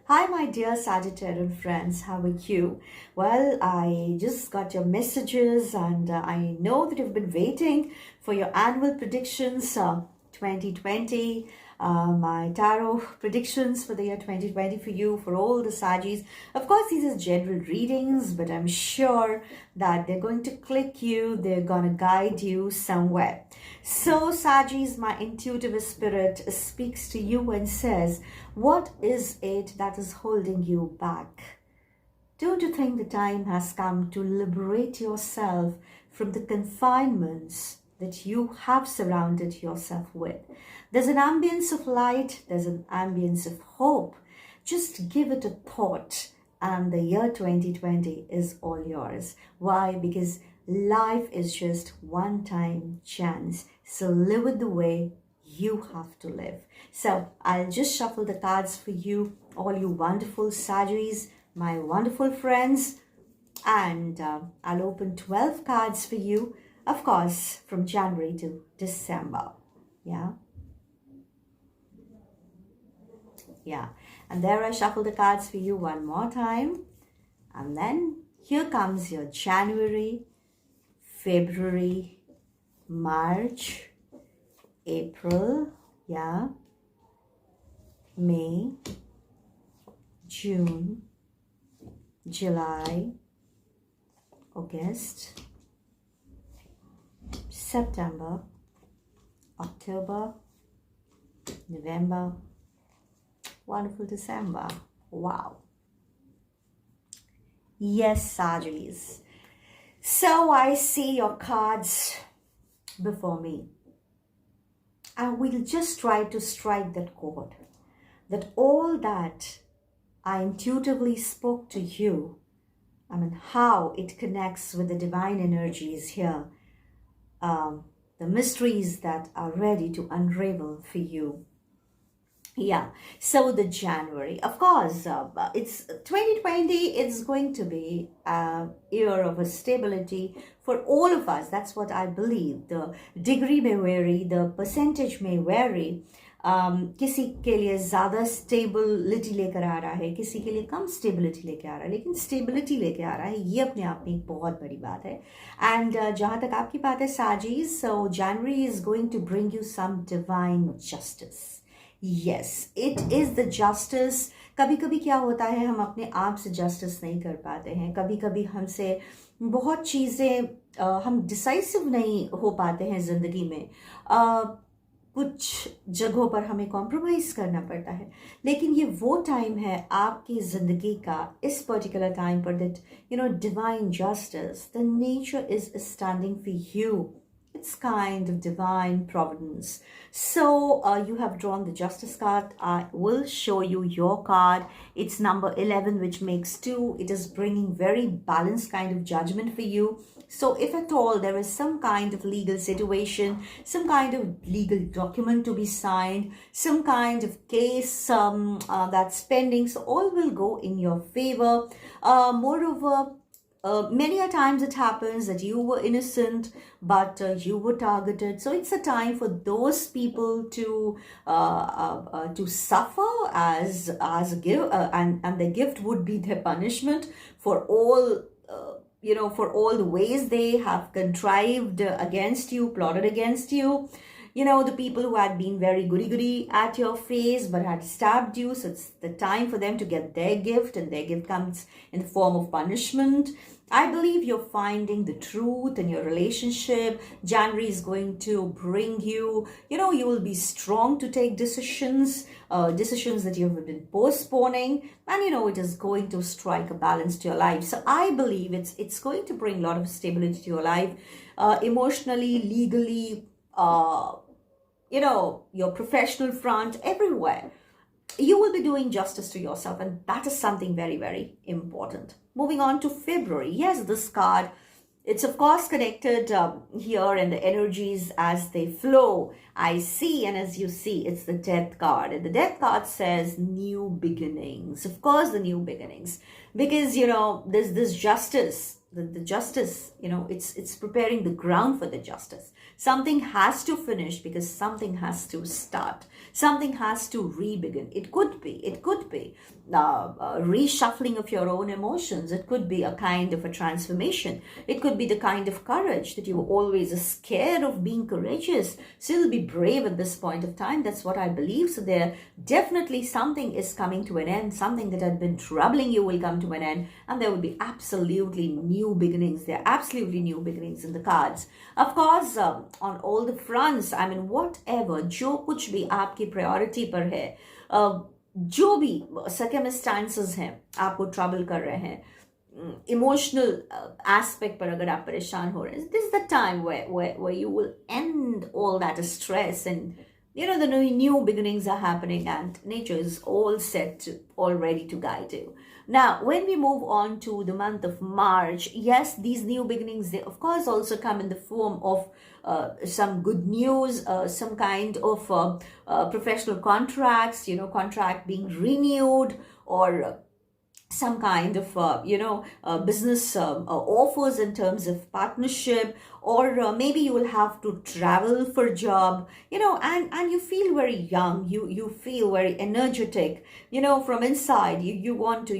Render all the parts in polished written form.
Hi, my dear Sagittarian friends, how are you? Well, I just got your messages and I know that you've been waiting for your annual predictions 2020, my tarot predictions for the year 2020 for you, for all the Saggis. Of course, these are general readings, but I'm sure that they're going to click you, they're going to guide you somewhere. So, Saggis, my intuitive spirit speaks to you and says, what is it that is holding you back? Don't you think the time has come to liberate yourself from the confinements that you have surrounded yourself with? There's an ambience of light, there's an ambience of hope. Just give it a thought, and the year 2020 is all yours. Why? Because life is just one time chance. So live it the way you have to live. So I'll just shuffle the cards for you, all you wonderful Saggis, my wonderful friends, and I'll open 12 cards for you, of course, from January to December. Yeah. And there I shuffle the cards for you one more time, and then here comes your January, February, March, April, May, June, July, August, September, October, November, wonderful December. Wow. Yes, Saggis. So I see your cards before me. And we'll just try to strike that chord. That all that I intuitively spoke to you, how it connects with the divine energies here, the mysteries that are ready to unravel for you. So the January, of course, it's 2020, it's going to be a year of a stability for all of us. That's what I believe. The degree may vary, the percentage may vary. किसी के लिए ज़्यादा stability लेकर आ रहा है, किसी के लिए कम स्टेबिलिटी लेकर आ रहा है, लेकिन स्टेबिलिटी लेकर आ रहा है, ये अपने आप में एक बहुत बड़ी बात है. एंड जहाँ तक आपकी बात है साजीज, so January is going to bring you some divine justice. Yes, it is the justice. कभी कभी क्या होता है, हम अपने आप से जस्टिस नहीं कर पाते हैं. कभी कभी हमसे बहुत चीज़ें हम डिसाइसिव नहीं हो पाते हैं ज़िंदगी में. कुछ जगहों पर हमें कॉम्प्रोमाइज़ करना पड़ता है. लेकिन ये वो टाइम है आपकी ज़िंदगी का, इस पर्टिकुलर टाइम पर, that divine justice, the nature is standing for you. It's kind of divine providence. So you have drawn the justice card. I will show you your card. It's number 11, which makes 2. It is bringing very balanced kind of judgment for you. So if at all there is some kind of legal situation, some kind of legal document to be signed, some kind of case that's pending, so all will go in your favor. Moreover, many a times it happens that you were innocent, but you were targeted. So it's a time for those people to suffer as a gift, and the gift would be their punishment for all. For all the ways they have contrived against you, plotted against you. The people who had been very goody-goody at your face but had stabbed you. So it's the time for them to get their gift, and their gift comes in the form of punishment. I believe you're finding the truth in your relationship. January is going to bring you, you will be strong to take decisions that you've been postponing, and it is going to strike a balance to your life. So I believe it's going to bring a lot of stability to your life, emotionally, legally, your professional front, everywhere. You will be doing justice to yourself, and that is something very, very important. Moving on to February. Yes, this card, it's of course connected here, and the energies as they flow, I see, and as you see, it's the Death card. And the Death card says new beginnings. Of course, the new beginnings. Because, there's this justice the justice, it's preparing the ground for the justice. Something has to finish because something has to start. Something has to re-begin. It could be reshuffling of your own emotions. It could be a kind of a transformation. It could be the kind of courage that you were always scared of being courageous. So you'll be brave at this point of time. That's what I believe. So there definitely something is coming to an end. Something that had been troubling you will come to an end, and there will be absolutely new beginnings. There are absolutely new beginnings in the cards. Of course, on all the fronts, I mean, whatever, जो कुछ भी आपकी priority पर है, जो भी circumstances हैं आपको ट्रबल कर रहे हैं, इमोशनल एस्पेक्ट पर अगर आप परेशान हो रहे हैं, this is the time where you will end all that stress, and the new beginnings are happening, and nature is all set, all ready to guide you. Now, when we move on to the month of March, yes, these new beginnings, they of course also come in the form of some good news, some kind of professional contracts, contract being renewed, or some kind of business offers in terms of partnership, or maybe you will have to travel for a job, and you feel very young, you feel very energetic, from inside. You want to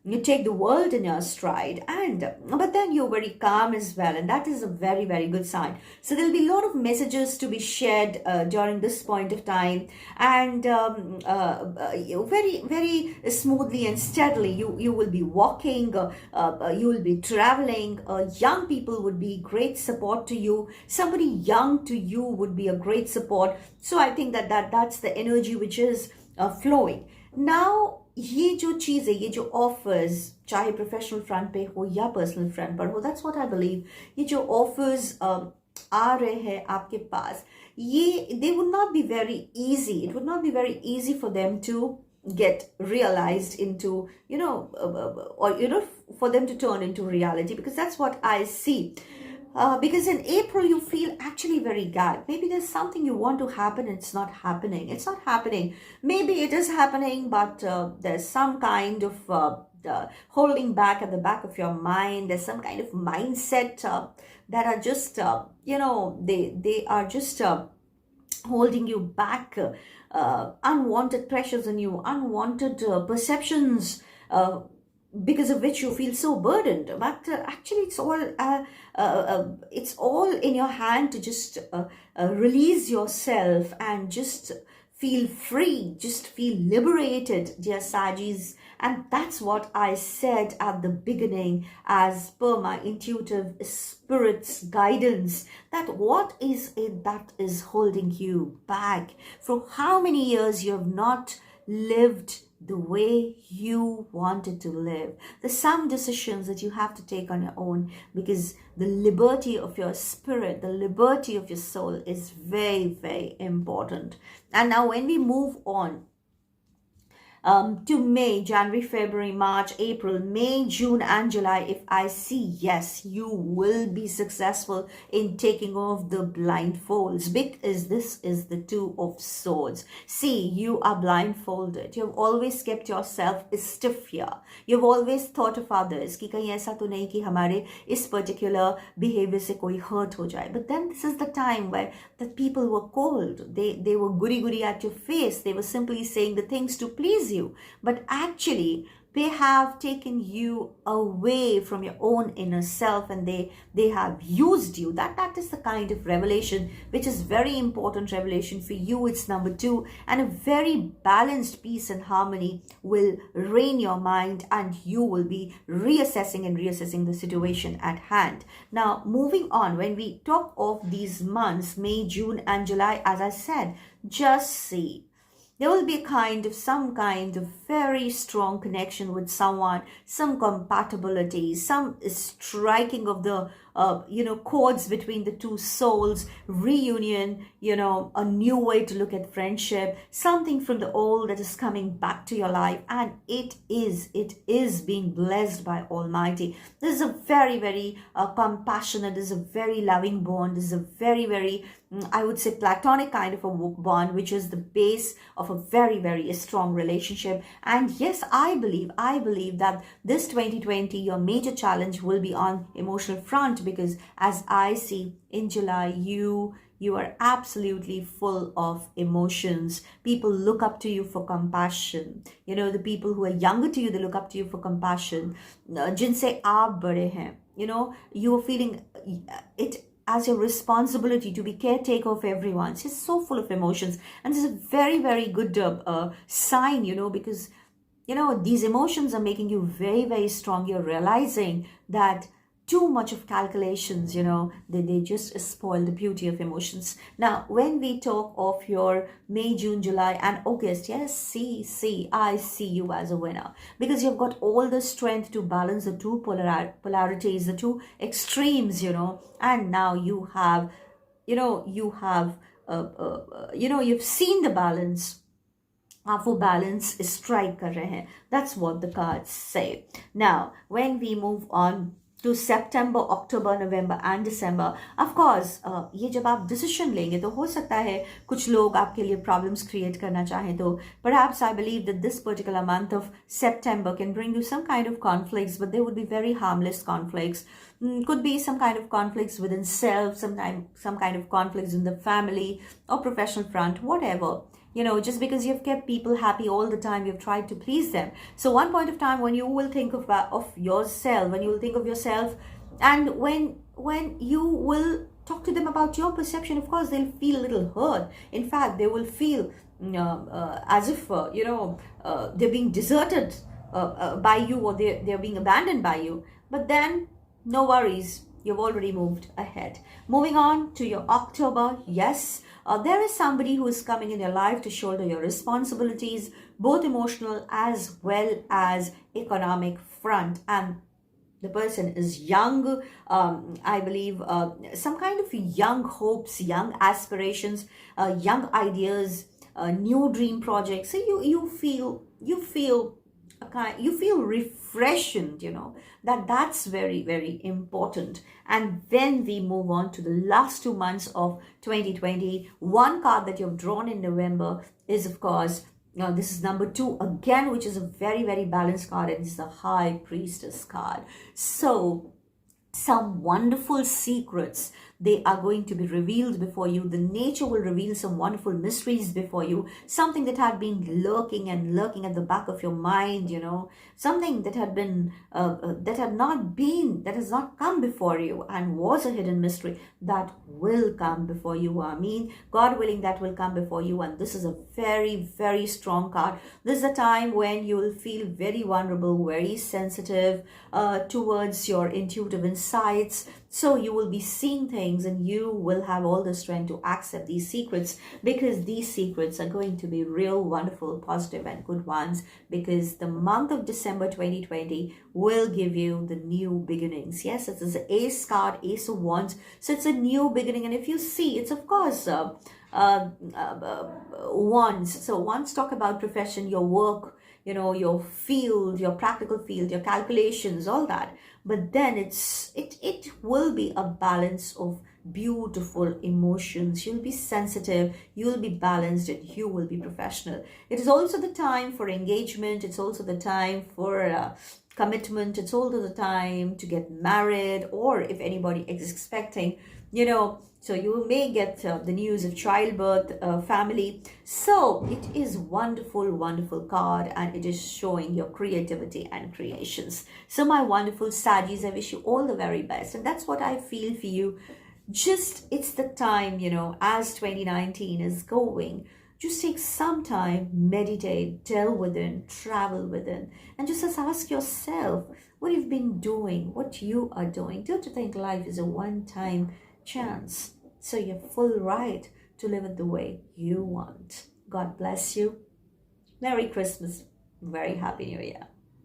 you take the world in your stride, but then you're very calm as well, and that is a very, very good sign. So there'll be a lot of messages to be shared during this point of time, and very, very smoothly and steadily you will be walking, you will be traveling. Young people would be great support to you. Somebody young to you would be a great support. So I think that's the energy which is flowing now. ये जो चीज़ है, ये जो offers, चाहे professional front पे हो या personal front पर हो, दैट्स व्हाट आई बिलीव, ये जो ऑफर्स आ रहे हैं आपके पास, ये they would not be very easy. It would not be very easy for them to get realized into, or for them to turn into reality, because that's what I see. Because in April you feel actually very gagged. Maybe there's something you want to happen and it's not happening. It's not happening. Maybe it is happening, but there's some kind of holding back at the back of your mind. There's some kind of mindset that are just, they are just holding you back. Unwanted pressures on you, unwanted perceptions, because of which you feel so burdened. But actually it's all in your hand to just release yourself and just feel free, just feel liberated, dear Saggis. And that's what I said at the beginning, as per my intuitive spirit's guidance, that what is it that is holding you back? For how many years you have not lived the way you wanted to live. There's some decisions that you have to take on your own, because the liberty of your spirit, the liberty of your soul is very, very important. And now when we move on to May, January, February, March, April, May, June, and July, if I see, yes, you will be successful in taking off the blindfolds, because this is the Two of Swords. See, you are blindfolded. You have always kept yourself stiff here. You've always thought of others कि कहीं ऐसा तो नहीं कि हमारे इस particular behavior से कोई hurt हो जाए. But then this is the time where the people were cold. They were goody at your face. They were simply saying the things to please you, but actually they have taken you away from your own inner self, and they have used you. That is the kind of revelation which is very important revelation for you. It's number 2, and a very balanced peace and harmony will reign your mind, and you will be reassessing the situation at hand. Now moving on, when we talk of these months, May, June, and July, as I said, just see, there will be some kind of very strong connection with someone, some compatibility, some striking of the chords between the two souls, reunion, a new way to look at friendship, something from the old that is coming back to your life, and it is being blessed by Almighty. This is a very, very compassionate, this is a very loving bond, this is a very, very, I would say, platonic kind of a bond, which is the base of a very, very strong relationship. And yes, I believe that this 2020, your major challenge will be on emotional front, because as I see in July, you are absolutely full of emotions. People look up to you for compassion. The people who are younger to you, they look up to you for compassion. Jinse aap bade hain. You are feeling it as your responsibility to be caretaker of everyone. She's so full of emotions. And this is a very, very good sign, because, these emotions are making you very, very strong. You're realizing that too much of calculations, they just spoil the beauty of emotions. Now, when we talk of your May, June, July, and August, yes, I see you as a winner, because you've got all the strength to balance the two polarities, the two extremes, and now you've seen the balance. आप वो balance strike कर रहे हैं. That's what the cards say. Now, when we move on to September, October, November and December, of course, ये जब आप decision लेंगे तो हो सकता है कुछ लोग आपके लिए problems create करना चाहें, तो perhaps I believe that this particular month of September can bring you some kind of conflicts, but they would be very harmless conflicts. Could be some kind of conflicts within self, some kind of conflicts in the family or professional front, whatever. Just because you've kept people happy all the time, you've tried to please them. So one point of time when you will think of yourself, and when you will talk to them about your perception, of course, they'll feel a little hurt. In fact, they will feel as if, they're being deserted by you, or they're being abandoned by you. But then, no worries. You've already moved ahead. Moving on to your October, yes, there is somebody who is coming in your life to shoulder your responsibilities, both emotional as well as economic front. And the person is young, I believe, some kind of young hopes, young aspirations, young ideas, new dream projects. So you feel refreshed, that's very, very important. And then we move on to the last 2 months of 2020. One card that you've drawn in November is, of course, this is number 2 again, which is a very, very balanced card, and it's the High Priestess card. So some wonderful secrets, they are going to be revealed before you. The nature will reveal some wonderful mysteries before you. Something that had been lurking at the back of your mind, something that had been, that has not come before you and was a hidden mystery, that will come before you. I mean, God willing, that will come before you. And this is a very, very strong card. This is a time when you will feel very vulnerable, very sensitive towards your intuitive insights. So you will be seeing things, and you will have all the strength to accept these secrets, because these secrets are going to be real, wonderful, positive and good ones, because the month of December 2020 will give you the new beginnings. Yes, it is the Ace card, Ace of Wands. So it's a new beginning. And if you see, it's of course wands. So wands talk about profession, your work, your field, your practical field, your calculations, all that. But then it will be a balance of beautiful emotions. You'll be sensitive, you'll be balanced, and you will be professional. It is also the time for engagement. It's also the time for commitment. It's also the time to get married, or if anybody is expecting, so you may get the news of childbirth, family. So it is wonderful, wonderful card, and it is showing your creativity and creations. So my wonderful Saggis, I wish you all the very best. And that's what I feel for you. Just, it's the time, as 2019 is going, just take some time, meditate, delve within, travel within, and just ask yourself what you've been doing, what you are doing. Don't you think life is a one-time chance? So you're full right to live it the way you want. God bless you. Merry Christmas. Very Happy New Year.